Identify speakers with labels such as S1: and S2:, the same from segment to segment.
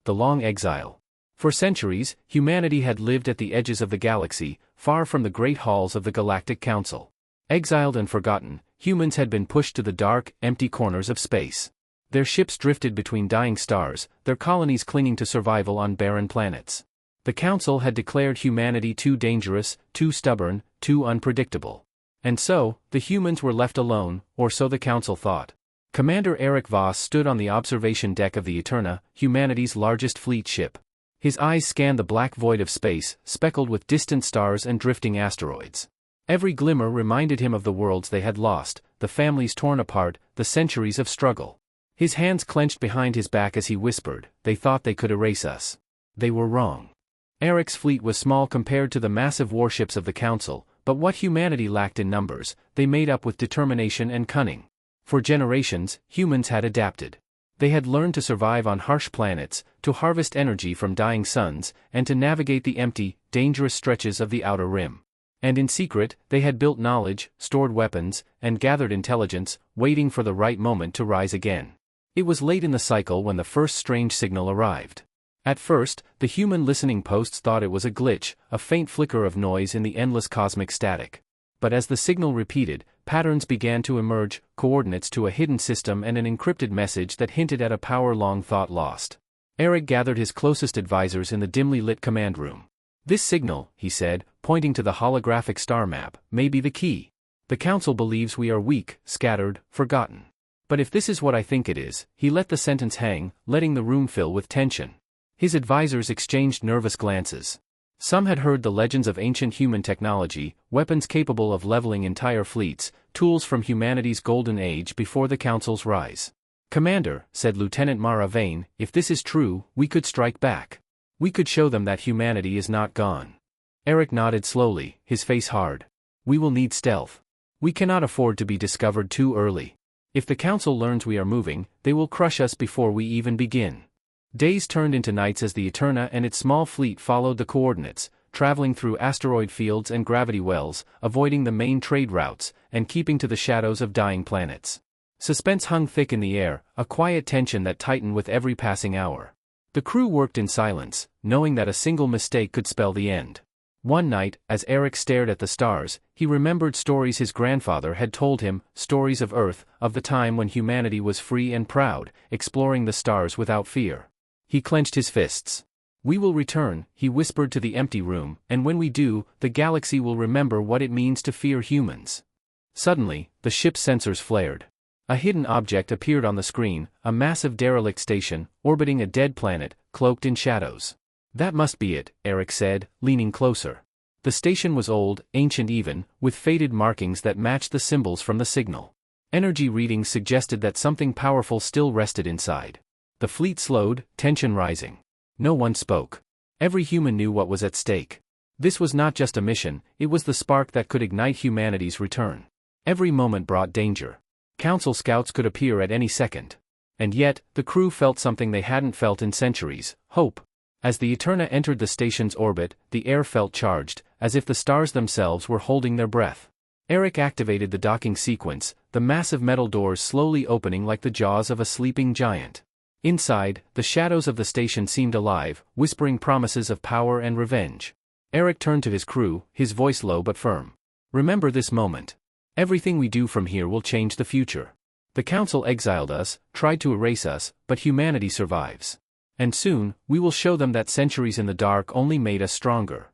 S1: the long exile. For centuries, humanity had lived at the edges of the galaxy, far from the great halls of the Galactic Council. Exiled and forgotten, humans had been pushed to the dark, empty corners of space. Their ships drifted between dying stars, their colonies clinging to survival on barren planets. The Council had declared humanity too dangerous, too stubborn, too unpredictable. And so, the humans were left alone, or so the Council thought. Commander Eric Voss stood on the observation deck of the Eterna, humanity's largest fleet ship. His eyes scanned the black void of space, speckled with distant stars and drifting asteroids. Every glimmer reminded him of the worlds they had lost, the families torn apart, the centuries of struggle. His hands clenched behind his back as he whispered, "They thought they could erase us. They were wrong." Eric's fleet was small compared to the massive warships of the Council, but what humanity lacked in numbers, they made up with determination and cunning. For generations, humans had adapted. They had learned to survive on harsh planets, to harvest energy from dying suns, and to navigate the empty, dangerous stretches of the outer rim. And in secret, they had built knowledge, stored weapons, and gathered intelligence, waiting for the right moment to rise again. It was late in the cycle when the first strange signal arrived. At first, the human listening posts thought it was a glitch, a faint flicker of noise in the endless cosmic static. But as the signal repeated, patterns began to emerge, coordinates to a hidden system and an encrypted message that hinted at a power long thought lost. Eric gathered his closest advisors in the dimly lit command room. "This signal," he said, pointing to the holographic star map, "may be the key. The Council believes we are weak, scattered, forgotten. But if this is what I think it is," he let the sentence hang, letting the room fill with tension. His advisors exchanged nervous glances. Some had heard the legends of ancient human technology, weapons capable of leveling entire fleets, tools from humanity's golden age before the Council's rise. "Commander," said Lieutenant Mara Vane, "if this is true, we could strike back. We could show them that humanity is not gone." Eric nodded slowly, his face hard. "We will need stealth. We cannot afford to be discovered too early. If the Council learns we are moving, they will crush us before we even begin." Days turned into nights as the Eterna and its small fleet followed the coordinates, traveling through asteroid fields and gravity wells, avoiding the main trade routes, and keeping to the shadows of dying planets. Suspense hung thick in the air, a quiet tension that tightened with every passing hour. The crew worked in silence, knowing that a single mistake could spell the end. One night, as Eric stared at the stars, he remembered stories his grandfather had told him, stories of Earth, of the time when humanity was free and proud, exploring the stars without fear. He clenched his fists. "We will return," he whispered to the empty room, "and when we do, the galaxy will remember what it means to fear humans." Suddenly, the ship's sensors flared. A hidden object appeared on the screen, a massive derelict station, orbiting a dead planet, cloaked in shadows. "That must be it," Eric said, leaning closer. The station was old, ancient even, with faded markings that matched the symbols from the signal. Energy readings suggested that something powerful still rested inside. The fleet slowed, tension rising. No one spoke. Every human knew what was at stake. This was not just a mission, it was the spark that could ignite humanity's return. Every moment brought danger. Council scouts could appear at any second. And yet, the crew felt something they hadn't felt in centuries: hope. As the Eterna entered the station's orbit, the air felt charged, as if the stars themselves were holding their breath. Eric activated the docking sequence, the massive metal doors slowly opening like the jaws of a sleeping giant. Inside, the shadows of the station seemed alive, whispering promises of power and revenge. Eric turned to his crew, his voice low but firm. "Remember this moment. Everything we do from here will change the future. The Council exiled us, tried to erase us, but humanity survives. And soon, we will show them that centuries in the dark only made us stronger."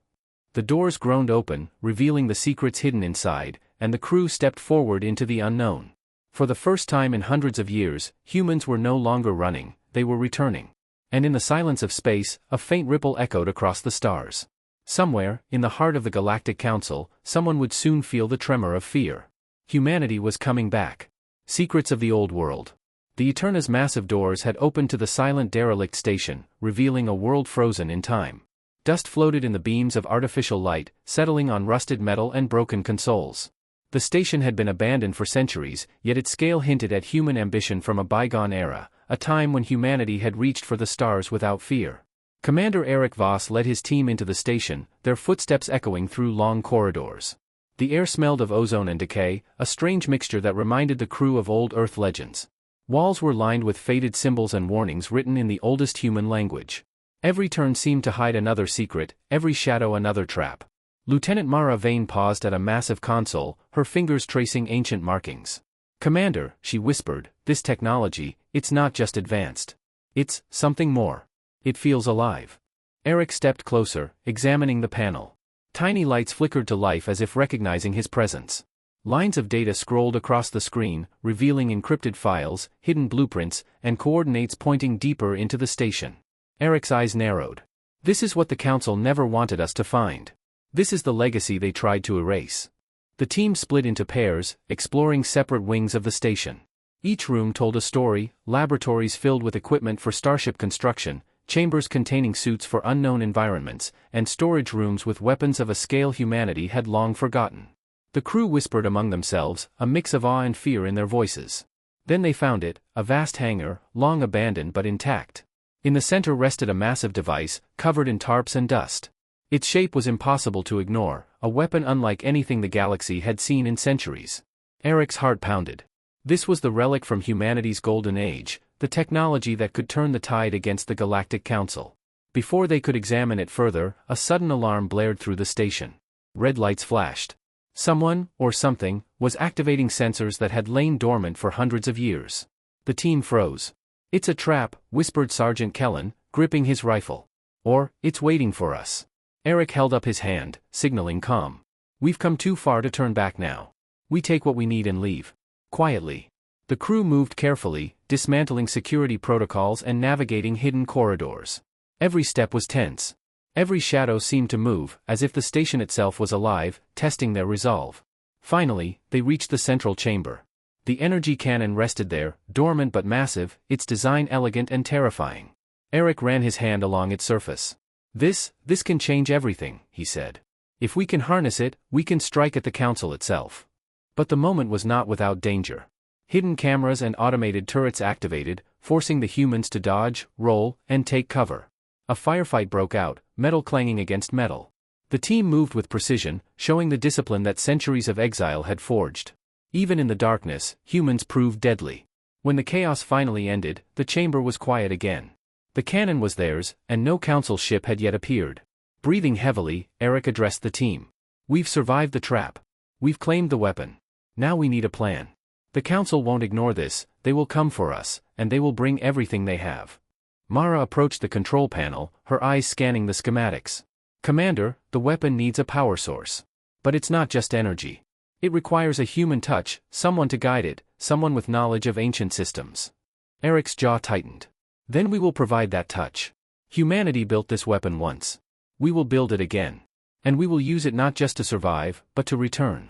S1: The doors groaned open, revealing the secrets hidden inside, and the crew stepped forward into the unknown. For the first time in hundreds of years, humans were no longer running, they were returning. And in the silence of space, a faint ripple echoed across the stars. Somewhere, in the heart of the Galactic Council, someone would soon feel the tremor of fear. Humanity was coming back. Secrets of the old world. The Eterna's massive doors had opened to the silent derelict station, revealing a world frozen in time. Dust floated in the beams of artificial light, settling on rusted metal and broken consoles. The station had been abandoned for centuries, yet its scale hinted at human ambition from a bygone era, a time when humanity had reached for the stars without fear. Commander Eric Voss led his team into the station, their footsteps echoing through long corridors. The air smelled of ozone and decay, a strange mixture that reminded the crew of old Earth legends. Walls were lined with faded symbols and warnings written in the oldest human language. Every turn seemed to hide another secret, every shadow another trap. Lieutenant Mara Vane paused at a massive console, her fingers tracing ancient markings. "Commander," she whispered, "this technology, it's not just advanced. It's something more. It feels alive." Eric stepped closer, examining the panel. Tiny lights flickered to life as if recognizing his presence. Lines of data scrolled across the screen, revealing encrypted files, hidden blueprints, and coordinates pointing deeper into the station. Eric's eyes narrowed. This is what the Council never wanted us to find. This is the legacy they tried to erase. The team split into pairs, exploring separate wings of the station. Each room told a story: laboratories filled with equipment for starship construction, chambers containing suits for unknown environments, and storage rooms with weapons of a scale humanity had long forgotten. The crew whispered among themselves, a mix of awe and fear in their voices. Then they found it, a vast hangar, long abandoned but intact. In the center rested a massive device, covered in tarps and dust. Its shape was impossible to ignore, a weapon unlike anything the galaxy had seen in centuries. Eric's heart pounded. This was the relic from humanity's golden age, the technology that could turn the tide against the Galactic Council. Before they could examine it further, a sudden alarm blared through the station. Red lights flashed. Someone, or something, was activating sensors that had lain dormant for hundreds of years. The team froze. "It's a trap," whispered Sergeant Kellen, gripping his rifle. "Or, it's waiting for us." Eric held up his hand, signaling calm. "We've come too far to turn back now. We take what we need and leave." Quietly. The crew moved carefully, dismantling security protocols and navigating hidden corridors. Every step was tense. Every shadow seemed to move, as if the station itself was alive, testing their resolve. Finally, they reached the central chamber. The energy cannon rested there, dormant but massive, its design elegant and terrifying. Eric ran his hand along its surface. This can change everything," he said. "If we can harness it, we can strike at the Council itself." But the moment was not without danger. Hidden cameras and automated turrets activated, forcing the humans to dodge, roll, and take cover. A firefight broke out, metal clanging against metal. The team moved with precision, showing the discipline that centuries of exile had forged. Even in the darkness, humans proved deadly. When the chaos finally ended, the chamber was quiet again. The cannon was theirs, and no Council ship had yet appeared. Breathing heavily, Eric addressed the team. "We've survived the trap. We've claimed the weapon. Now we need a plan. The Council won't ignore this, they will come for us, and they will bring everything they have." Mara approached the control panel, her eyes scanning the schematics. "Commander, the weapon needs a power source. But it's not just energy. It requires a human touch, someone to guide it, someone with knowledge of ancient systems." Eric's jaw tightened. "Then we will provide that touch. Humanity built this weapon once. We will build it again. And we will use it not just to survive, but to return."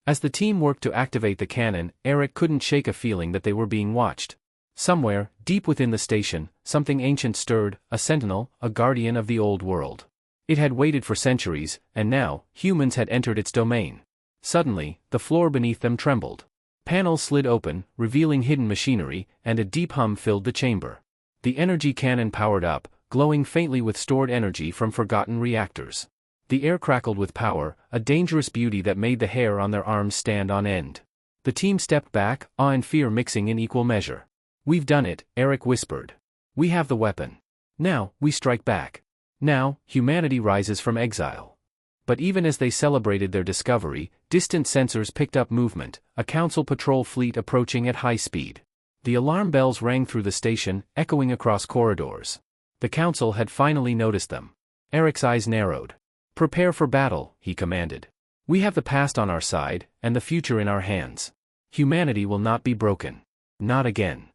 S1: As the team worked to activate the cannon, Eric couldn't shake a feeling that they were being watched. Somewhere, deep within the station, something ancient stirred, a sentinel, a guardian of the old world. It had waited for centuries, and now, humans had entered its domain. Suddenly, the floor beneath them trembled. Panels slid open, revealing hidden machinery, and a deep hum filled the chamber. The energy cannon powered up, glowing faintly with stored energy from forgotten reactors. The air crackled with power, a dangerous beauty that made the hair on their arms stand on end. The team stepped back, awe and fear mixing in equal measure. "We've done it," Eric whispered. "We have the weapon. Now, we strike back. Now, humanity rises from exile." But even as they celebrated their discovery, distant sensors picked up movement, a Council patrol fleet approaching at high speed. The alarm bells rang through the station, echoing across corridors. The Council had finally noticed them. Eric's eyes narrowed. "Prepare for battle," he commanded. "We have the past on our side, and the future in our hands. Humanity will not be broken. Not again."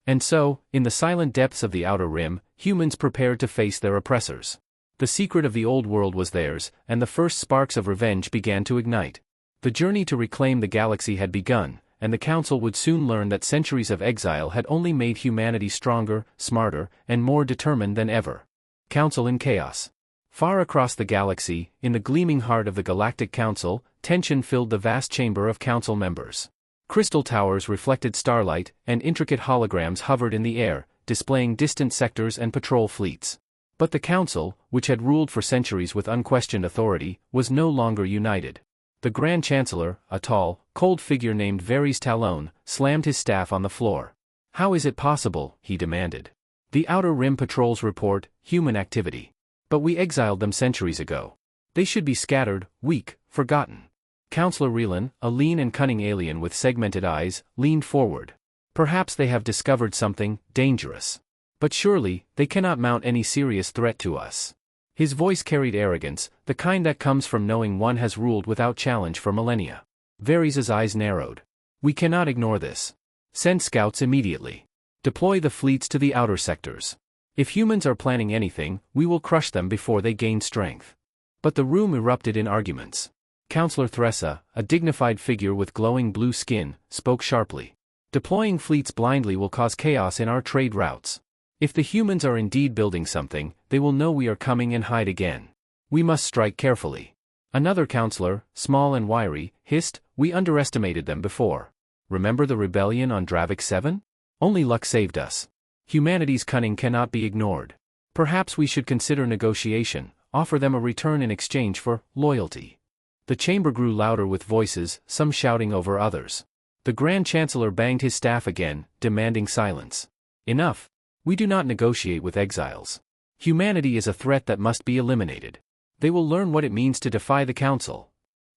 S1: And so, in the silent depths of the Outer Rim, humans prepared to face their oppressors. The secret of the old world was theirs, and the first sparks of revenge began to ignite. The journey to reclaim the galaxy had begun, and the Council would soon learn that centuries of exile had only made humanity stronger, smarter, and more determined than ever. Council in chaos. Far across the galaxy, in the gleaming heart of the Galactic Council, tension filled the vast chamber of Council members. Crystal towers reflected starlight, and intricate holograms hovered in the air, displaying distant sectors and patrol fleets. But the Council, which had ruled for centuries with unquestioned authority, was no longer united. The Grand Chancellor, a tall, cold figure named Varys Talon, slammed his staff on the floor. How is it possible, he demanded. The Outer Rim patrols report human activity. But we exiled them centuries ago. They should be scattered, weak, forgotten. Counselor Relan, a lean and cunning alien with segmented eyes, leaned forward. Perhaps they have discovered something dangerous. But surely, they cannot mount any serious threat to us. His voice carried arrogance, the kind that comes from knowing one has ruled without challenge for millennia. Varys' eyes narrowed. We cannot ignore this. Send scouts immediately. Deploy the fleets to the outer sectors. If humans are planning anything, we will crush them before they gain strength. But the room erupted in arguments. Counselor Thressa, a dignified figure with glowing blue skin, spoke sharply. Deploying fleets blindly will cause chaos in our trade routes. If the humans are indeed building something, they will know we are coming and hide again. We must strike carefully. Another counselor, small and wiry, hissed, we underestimated them before. Remember the rebellion on Dravik 7? Only luck saved us. Humanity's cunning cannot be ignored. Perhaps we should consider negotiation, offer them a return in exchange for loyalty. The chamber grew louder with voices, some shouting over others. The Grand Chancellor banged his staff again, demanding silence. Enough. We do not negotiate with exiles. Humanity is a threat that must be eliminated. They will learn what it means to defy the Council.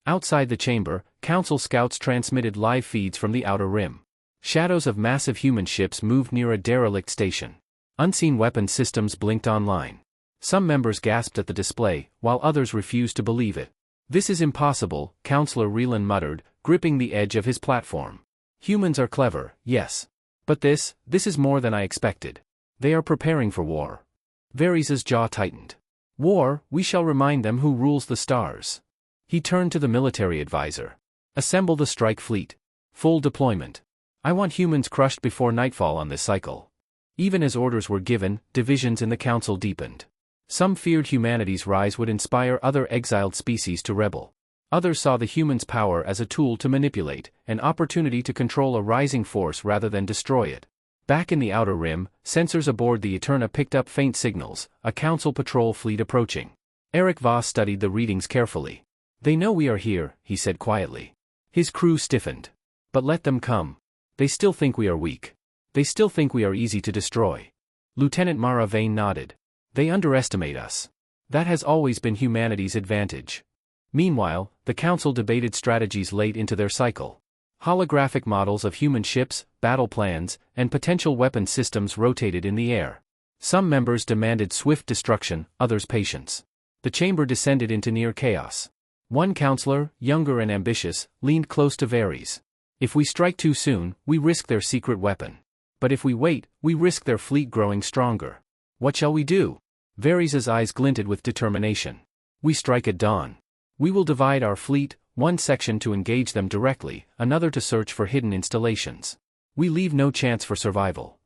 S1: Outside the chamber, Council scouts transmitted live feeds from the Outer Rim. Shadows of massive human ships moved near a derelict station. Unseen weapons systems blinked online. Some members gasped at the display, while others refused to believe it. This is impossible, Counselor Relan muttered, gripping the edge of his platform. Humans are clever, yes. But this is more than I expected. They are preparing for war. Varys' jaw tightened. War, we shall remind them who rules the stars. He turned to the military advisor. Assemble the strike fleet. Full deployment. I want humans crushed before nightfall on this cycle. Even as orders were given, divisions in the council deepened. Some feared humanity's rise would inspire other exiled species to rebel. Others saw the humans' power as a tool to manipulate, an opportunity to control a rising force rather than destroy it. Back in the Outer Rim, sensors aboard the Eterna picked up faint signals, a council patrol fleet approaching. Eric Voss studied the readings carefully. They know we are here, he said quietly. His crew stiffened. But let them come. They still think we are weak. They still think we are easy to destroy. Lieutenant Mara Vane nodded. They underestimate us. That has always been humanity's advantage. Meanwhile, the council debated strategies late into their cycle. Holographic models of human ships, battle plans, and potential weapon systems rotated in the air. Some members demanded swift destruction, others patience. The chamber descended into near chaos. One counselor, younger and ambitious, leaned close to Varys. If we strike too soon, we risk their secret weapon. But if we wait, we risk their fleet growing stronger. What shall we do? Varys' eyes glinted with determination. We strike at dawn. We will divide our fleet, one section to engage them directly, another to search for hidden installations. We leave no chance for survival.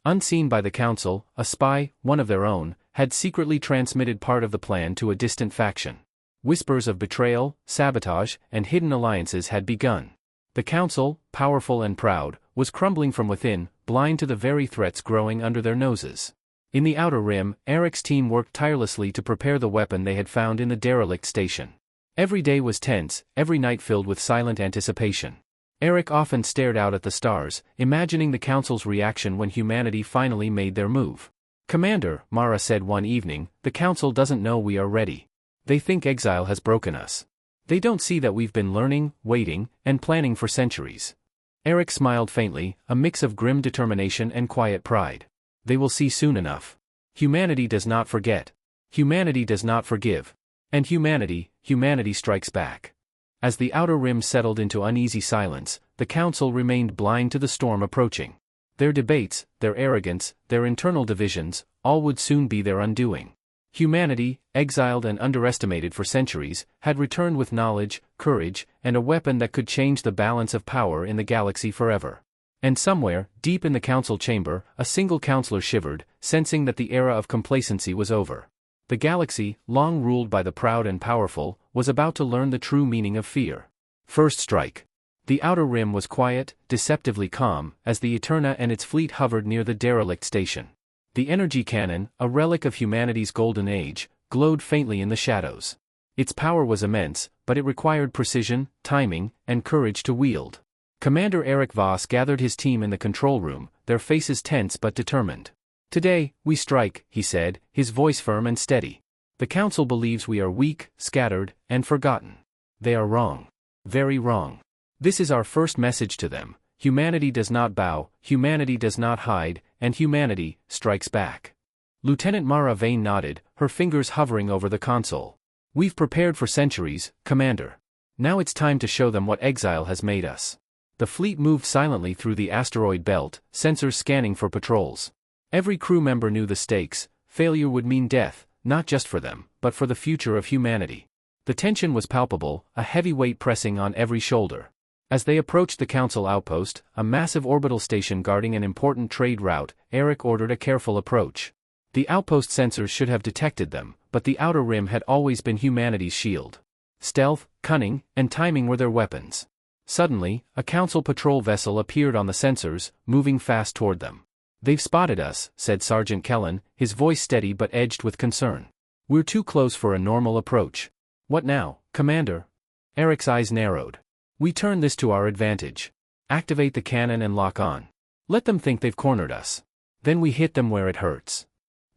S1: Unseen by the council, a spy, one of their own, had secretly transmitted part of the plan to a distant faction. Whispers of betrayal, sabotage, and hidden alliances had begun. The council, powerful and proud, was crumbling from within, blind to the very threats growing under their noses. In the Outer Rim, Eric's team worked tirelessly to prepare the weapon they had found in the derelict station. Every day was tense, every night filled with silent anticipation. Eric often stared out at the stars, imagining the Council's reaction when humanity finally made their move. Commander, Mara said one evening, the Council doesn't know we are ready. They think exile has broken us. They don't see that we've been learning, waiting, and planning for centuries. Eric smiled faintly, a mix of grim determination and quiet pride. They will see soon enough. Humanity does not forget. Humanity does not forgive. And humanity strikes back. As the Outer Rim settled into uneasy silence, the Council remained blind to the storm approaching. Their debates, their arrogance, their internal divisions, all would soon be their undoing. Humanity, exiled and underestimated for centuries, had returned with knowledge, courage, and a weapon that could change the balance of power in the galaxy forever. And somewhere, deep in the Council chamber, a single counselor shivered, sensing that the era of complacency was over. The galaxy, long ruled by the proud and powerful, was about to learn the true meaning of fear. First strike. The Outer Rim was quiet, deceptively calm, as the Eterna and its fleet hovered near the derelict station. The energy cannon, a relic of humanity's golden age, glowed faintly in the shadows. Its power was immense, but it required precision, timing, and courage to wield. Commander Eric Voss gathered his team in the control room, their faces tense but determined. "Today, we strike," he said, his voice firm and steady. "The Council believes we are weak, scattered, and forgotten. They are wrong. Very wrong. This is our first message to them. Humanity does not bow, humanity does not hide, and humanity strikes back." Lieutenant Mara Vane nodded, her fingers hovering over the console. "We've prepared for centuries, Commander. Now it's time to show them what exile has made us." The fleet moved silently through the asteroid belt, sensors scanning for patrols. Every crew member knew the stakes. Failure would mean death, not just for them, but for the future of humanity. The tension was palpable, a heavy weight pressing on every shoulder. As they approached the Council outpost, a massive orbital station guarding an important trade route, Eric ordered a careful approach. The outpost sensors should have detected them, but the outer rim had always been humanity's shield. Stealth, cunning, and timing were their weapons. Suddenly, a Council patrol vessel appeared on the sensors, moving fast toward them. "They've spotted us," said Sergeant Kellen, his voice steady but edged with concern. "We're too close for a normal approach." "What now, Commander?" Eric's eyes narrowed. "We turn this to our advantage. Activate the cannon and lock on. Let them think they've cornered us. Then we hit them where it hurts."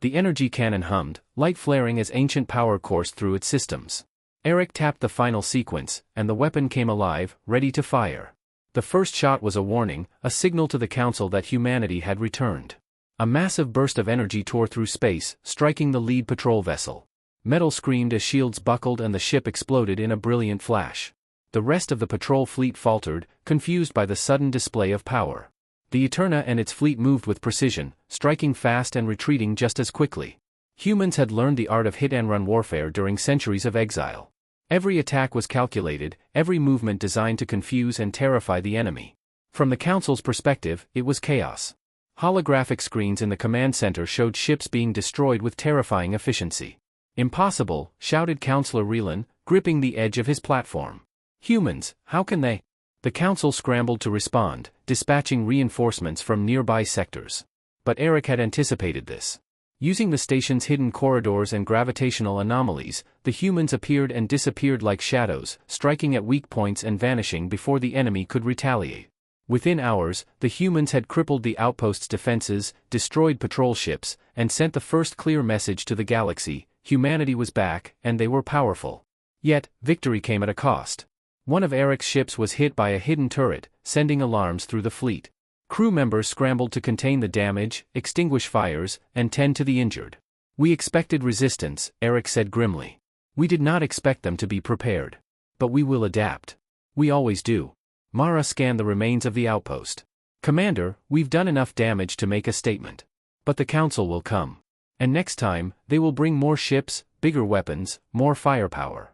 S1: The energy cannon hummed, light flaring as ancient power coursed through its systems. Eric tapped the final sequence, and the weapon came alive, ready to fire. The first shot was a warning, a signal to the Council that humanity had returned. A massive burst of energy tore through space, striking the lead patrol vessel. Metal screamed as shields buckled and the ship exploded in a brilliant flash. The rest of the patrol fleet faltered, confused by the sudden display of power. The Eterna and its fleet moved with precision, striking fast and retreating just as quickly. Humans had learned the art of hit-and-run warfare during centuries of exile. Every attack was calculated, every movement designed to confuse and terrify the enemy. From the Council's perspective, it was chaos. Holographic screens in the command center showed ships being destroyed with terrifying efficiency. "Impossible," shouted Counselor Relan, gripping the edge of his platform. "Humans, how can they?" The Council scrambled to respond, dispatching reinforcements from nearby sectors. But Eric had anticipated this. Using the station's hidden corridors and gravitational anomalies, the humans appeared and disappeared like shadows, striking at weak points and vanishing before the enemy could retaliate. Within hours, the humans had crippled the outpost's defenses, destroyed patrol ships, and sent the first clear message to the galaxy: humanity was back, and they were powerful. Yet, victory came at a cost. One of Eric's ships was hit by a hidden turret, sending alarms through the fleet. Crew members scrambled to contain the damage, extinguish fires, and tend to the injured. "We expected resistance," Eric said grimly. "We did not expect them to be prepared. But we will adapt. We always do." Mara scanned the remains of the outpost. "Commander, we've done enough damage to make a statement. But the Council will come. And next time, they will bring more ships, bigger weapons, more firepower."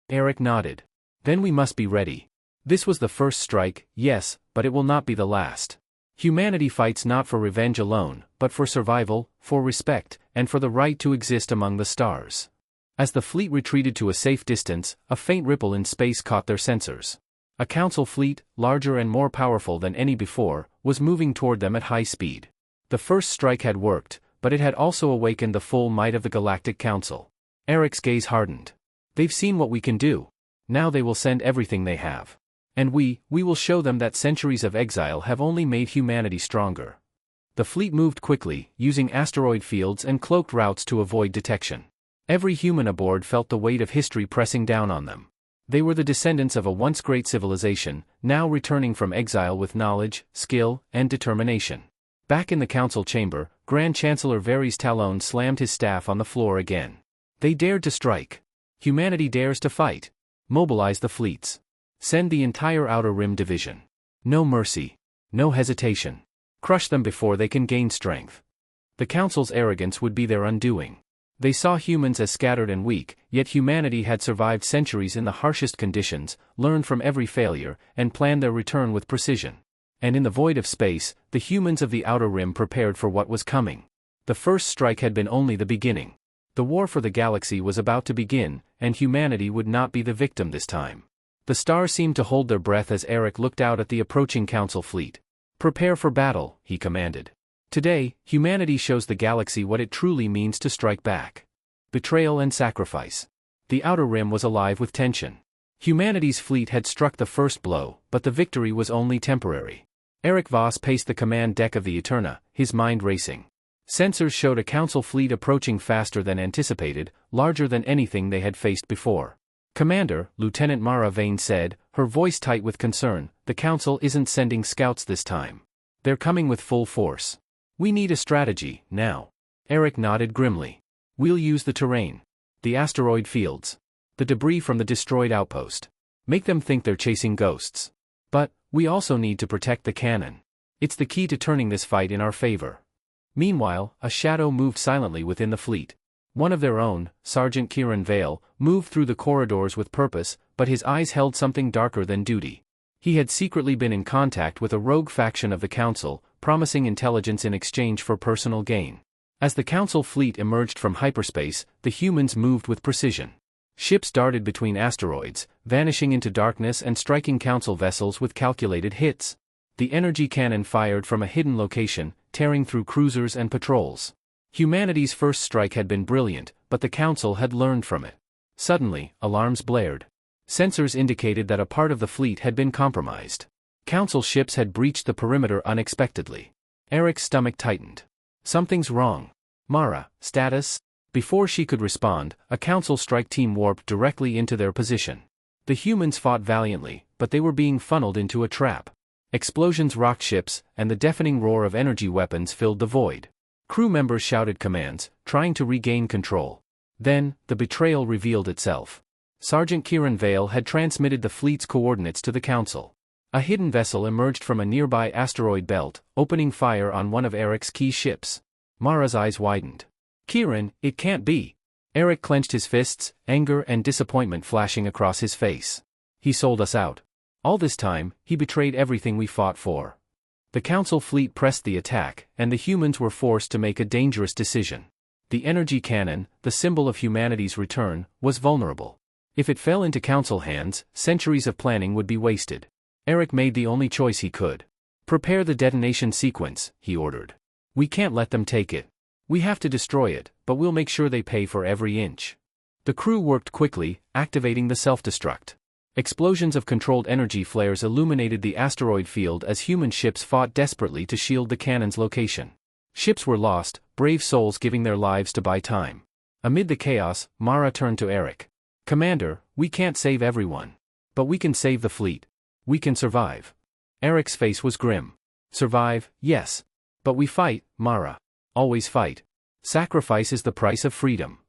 S1: Eric nodded. "Then we must be ready. This was the first strike, yes, but it will not be the last. Humanity fights not for revenge alone, but for survival, for respect, and for the right to exist among the stars." As the fleet retreated to a safe distance, a faint ripple in space caught their sensors. A Council fleet, larger and more powerful than any before, was moving toward them at high speed. The first strike had worked, but it had also awakened the full might of the Galactic Council. Eric's gaze hardened. "They've seen what we can do. Now they will send everything they have. And we will show them that centuries of exile have only made humanity stronger." The fleet moved quickly, using asteroid fields and cloaked routes to avoid detection. Every human aboard felt the weight of history pressing down on them. They were the descendants of a once great civilization, now returning from exile with knowledge, skill, and determination. Back in the Council chamber, Grand Chancellor Varys Talon slammed his staff on the floor again. "They dared to strike. Humanity dares to fight. Mobilize the fleets. Send the entire Outer Rim Division. No mercy. No hesitation. Crush them before they can gain strength." The Council's arrogance would be their undoing. They saw humans as scattered and weak, yet humanity had survived centuries in the harshest conditions, learned from every failure, and planned their return with precision. And in the void of space, the humans of the Outer Rim prepared for what was coming. The first strike had been only the beginning. The war for the galaxy was about to begin, and humanity would not be the victim this time. The stars seemed to hold their breath as Eric looked out at the approaching Council fleet. "Prepare for battle," he commanded. "Today, humanity shows the galaxy what it truly means to strike back. Betrayal and sacrifice." The Outer Rim was alive with tension. Humanity's fleet had struck the first blow, but the victory was only temporary. Eric Voss paced the command deck of the Eterna, his mind racing. Sensors showed a council fleet approaching faster than anticipated, larger than anything they had faced before. "Commander," Lieutenant Mara Vane said, her voice tight with concern, "the council isn't sending scouts this time. They're coming with full force. We need a strategy, now." Eric nodded grimly. "We'll use the terrain. The asteroid fields. The debris from the destroyed outpost. Make them think they're chasing ghosts. But, we also need to protect the cannon. It's the key to turning this fight in our favor." Meanwhile, a shadow moved silently within the fleet. One of their own, Sergeant Kieran Vale, moved through the corridors with purpose, but his eyes held something darker than duty. He had secretly been in contact with a rogue faction of the Council, promising intelligence in exchange for personal gain. As the Council fleet emerged from hyperspace, the humans moved with precision. Ships darted between asteroids, vanishing into darkness and striking Council vessels with calculated hits. The energy cannon fired from a hidden location, tearing through cruisers and patrols. Humanity's first strike had been brilliant, but the Council had learned from it. Suddenly, alarms blared. Sensors indicated that a part of the fleet had been compromised. Council ships had breached the perimeter unexpectedly. Eric's stomach tightened. "Something's wrong. Mara, status?" Before she could respond, a Council strike team warped directly into their position. The humans fought valiantly, but they were being funneled into a trap. Explosions rocked ships, and the deafening roar of energy weapons filled the void. Crew members shouted commands, trying to regain control. Then, the betrayal revealed itself. Sergeant Kieran Vale had transmitted the fleet's coordinates to the Council. A hidden vessel emerged from a nearby asteroid belt, opening fire on one of Eric's key ships. Mara's eyes widened. "Kieran, it can't be." Eric clenched his fists, anger and disappointment flashing across his face. "He sold us out. All this time, he betrayed everything we fought for." The Council fleet pressed the attack, and the humans were forced to make a dangerous decision. The energy cannon, the symbol of humanity's return, was vulnerable. If it fell into Council hands, centuries of planning would be wasted. Eric made the only choice he could. "Prepare the detonation sequence," he ordered. "We can't let them take it. We have to destroy it, but we'll make sure they pay for every inch." The crew worked quickly, activating the self-destruct. Explosions of controlled energy flares illuminated the asteroid field as human ships fought desperately to shield the cannon's location. Ships were lost, brave souls giving their lives to buy time. Amid the chaos, Mara turned to Eric. "Commander, we can't save everyone. But we can save the fleet. We can survive." Eric's face was grim. "Survive, yes. But we fight, Mara. Always fight. Sacrifice is the price of freedom."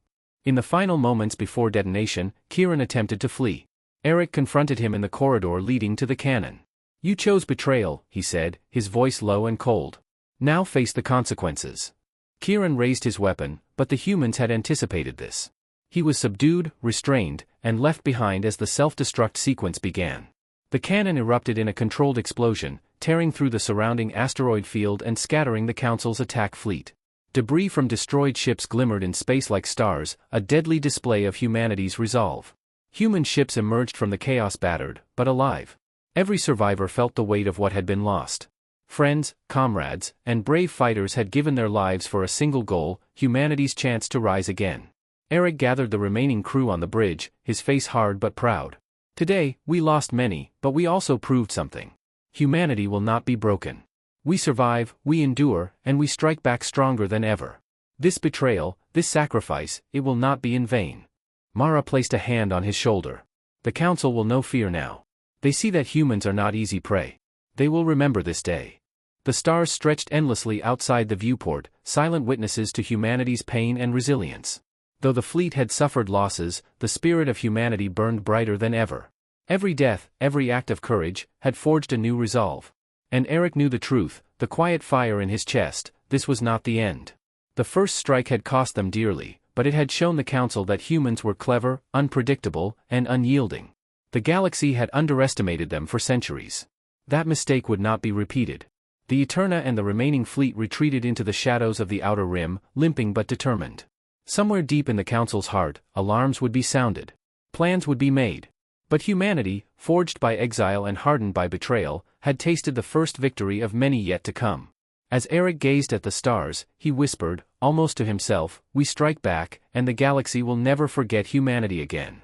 S1: In the final moments before detonation, Kieran attempted to flee. Eric confronted him in the corridor leading to the cannon. "You chose betrayal," he said, his voice low and cold. "Now face the consequences." Kieran raised his weapon, but the humans had anticipated this. He was subdued, restrained, and left behind as the self-destruct sequence began. The cannon erupted in a controlled explosion, tearing through the surrounding asteroid field and scattering the Council's attack fleet. Debris from destroyed ships glimmered in space like stars, a deadly display of humanity's resolve. Human ships emerged from the chaos battered, but alive. Every survivor felt the weight of what had been lost. Friends, comrades, and brave fighters had given their lives for a single goal, humanity's chance to rise again. Eric gathered the remaining crew on the bridge, his face hard but proud. "Today, we lost many, but we also proved something. Humanity will not be broken. We survive, we endure, and we strike back stronger than ever. This betrayal, this sacrifice, it will not be in vain." Mara placed a hand on his shoulder. "The Council will know fear now. They see that humans are not easy prey. They will remember this day." The stars stretched endlessly outside the viewport, silent witnesses to humanity's pain and resilience. Though the fleet had suffered losses, the spirit of humanity burned brighter than ever. Every death, every act of courage, had forged a new resolve. And Eric knew the truth, the quiet fire in his chest: this was not the end. The first strike had cost them dearly, but it had shown the Council that humans were clever, unpredictable, and unyielding. The galaxy had underestimated them for centuries. That mistake would not be repeated. The Eterna and the remaining fleet retreated into the shadows of the outer rim, limping but determined. Somewhere deep in the Council's heart, alarms would be sounded. Plans would be made. But humanity, forged by exile and hardened by betrayal, had tasted the first victory of many yet to come. As Eric gazed at the stars, he whispered, almost to himself, "We strike back, and the galaxy will never forget humanity again."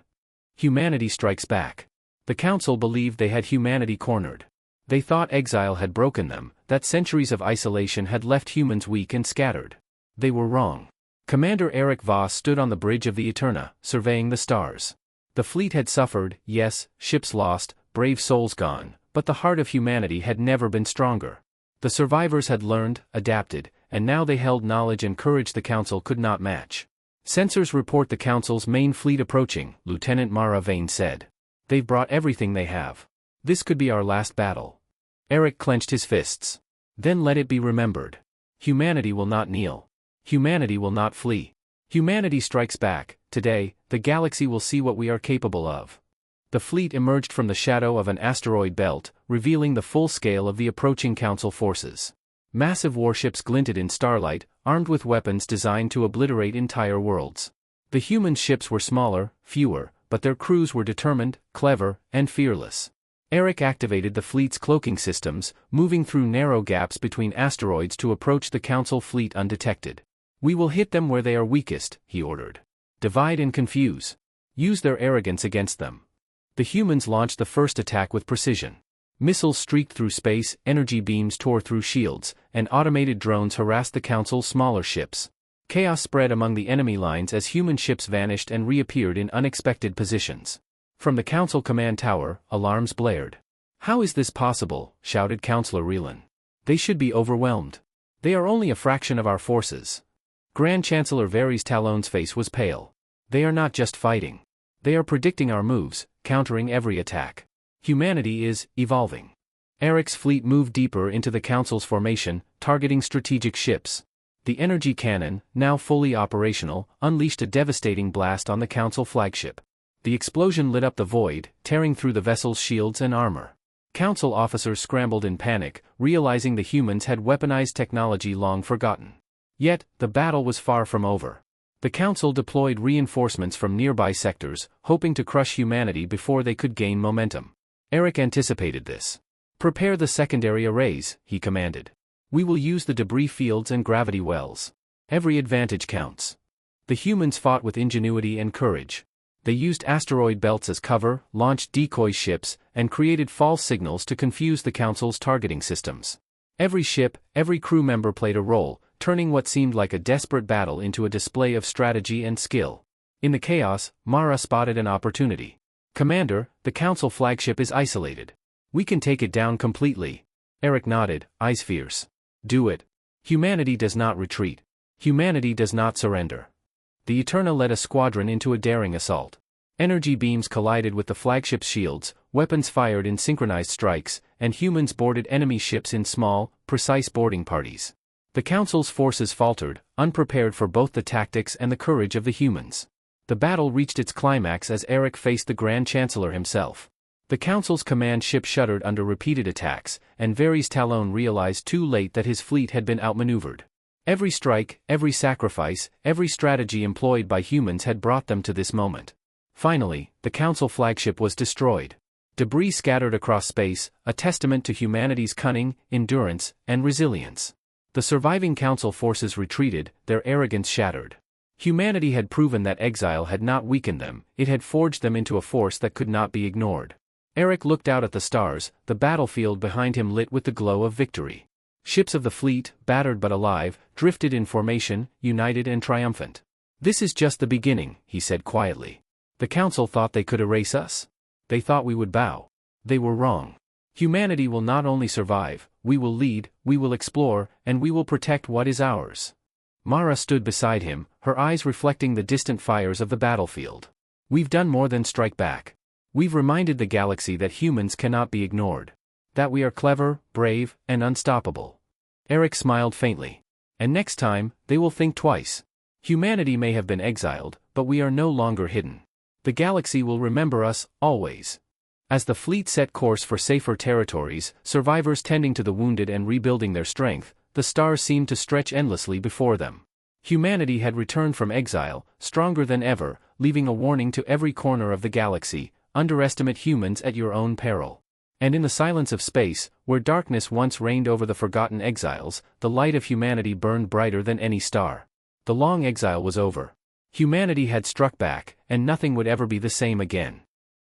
S1: Humanity strikes back. The Council believed they had humanity cornered. They thought exile had broken them, that centuries of isolation had left humans weak and scattered. They were wrong. Commander Eric Voss stood on the bridge of the Eterna, surveying the stars. The fleet had suffered, yes, ships lost, brave souls gone, but the heart of humanity had never been stronger. The survivors had learned, adapted, and now they held knowledge and courage the Council could not match. Sensors report the Council's main fleet approaching, Lieutenant Mara Vane said. They've brought everything they have. This could be our last battle. Eric clenched his fists. Then let it be remembered. Humanity will not kneel. Humanity will not flee. Humanity strikes back. Today, the galaxy will see what we are capable of. The fleet emerged from the shadow of an asteroid belt, revealing the full scale of the approaching Council forces. Massive warships glinted in starlight, armed with weapons designed to obliterate entire worlds. The human ships were smaller, fewer, but their crews were determined, clever, and fearless. Eric activated the fleet's cloaking systems, moving through narrow gaps between asteroids to approach the Council fleet undetected. We will hit them where they are weakest, he ordered. Divide and confuse. Use their arrogance against them. The humans launched the first attack with precision. Missiles streaked through space, energy beams tore through shields, and automated drones harassed the Council's smaller ships. Chaos spread among the enemy lines as human ships vanished and reappeared in unexpected positions. From the Council command tower, alarms blared. "How is this possible?" shouted Councillor Relan. "They should be overwhelmed. They are only a fraction of our forces." Grand Chancellor Varys Talon's face was pale. "They are not just fighting. They are predicting our moves, countering every attack. Humanity is evolving." Eric's fleet moved deeper into the Council's formation, targeting strategic ships. The energy cannon, now fully operational, unleashed a devastating blast on the Council flagship. The explosion lit up the void, tearing through the vessel's shields and armor. Council officers scrambled in panic, realizing the humans had weaponized technology long forgotten. Yet, the battle was far from over. The Council deployed reinforcements from nearby sectors, hoping to crush humanity before they could gain momentum. Eric anticipated this. "Prepare the secondary arrays," he commanded. "We will use the debris fields and gravity wells. Every advantage counts." The humans fought with ingenuity and courage. They used asteroid belts as cover, launched decoy ships, and created false signals to confuse the Council's targeting systems. Every ship, every crew member played a role, turning what seemed like a desperate battle into a display of strategy and skill. In the chaos, Mara spotted an opportunity. "Commander, the Council flagship is isolated. We can take it down completely." Eric nodded, eyes fierce. "Do it. Humanity does not retreat. Humanity does not surrender." The Eterna led a squadron into a daring assault. Energy beams collided with the flagship's shields, weapons fired in synchronized strikes, and humans boarded enemy ships in small, precise boarding parties. The Council's forces faltered, unprepared for both the tactics and the courage of the humans. The battle reached its climax as Eric faced the Grand Chancellor himself. The Council's command ship shuddered under repeated attacks, and Varys Talon realized too late that his fleet had been outmaneuvered. Every strike, every sacrifice, every strategy employed by humans had brought them to this moment. Finally, the Council flagship was destroyed. Debris scattered across space, a testament to humanity's cunning, endurance, and resilience. The surviving Council forces retreated, their arrogance shattered. Humanity had proven that exile had not weakened them, it had forged them into a force that could not be ignored. Eric looked out at the stars, the battlefield behind him lit with the glow of victory. Ships of the fleet, battered but alive, drifted in formation, united and triumphant. "This is just the beginning," he said quietly. "The Council thought they could erase us. They thought we would bow. They were wrong. Humanity will not only survive, we will lead, we will explore, and we will protect what is ours." Mara stood beside him, her eyes reflecting the distant fires of the battlefield. "We've done more than strike back. We've reminded the galaxy that humans cannot be ignored. That we are clever, brave, and unstoppable." Eric smiled faintly. "And next time, they will think twice. Humanity may have been exiled, but we are no longer hidden. The galaxy will remember us, always." As the fleet set course for safer territories, survivors tending to the wounded and rebuilding their strength, the stars seemed to stretch endlessly before them. Humanity had returned from exile, stronger than ever, leaving a warning to every corner of the galaxy: underestimate humans at your own peril. And in the silence of space, where darkness once reigned over the forgotten exiles, the light of humanity burned brighter than any star. The long exile was over. Humanity had struck back, and nothing would ever be the same again.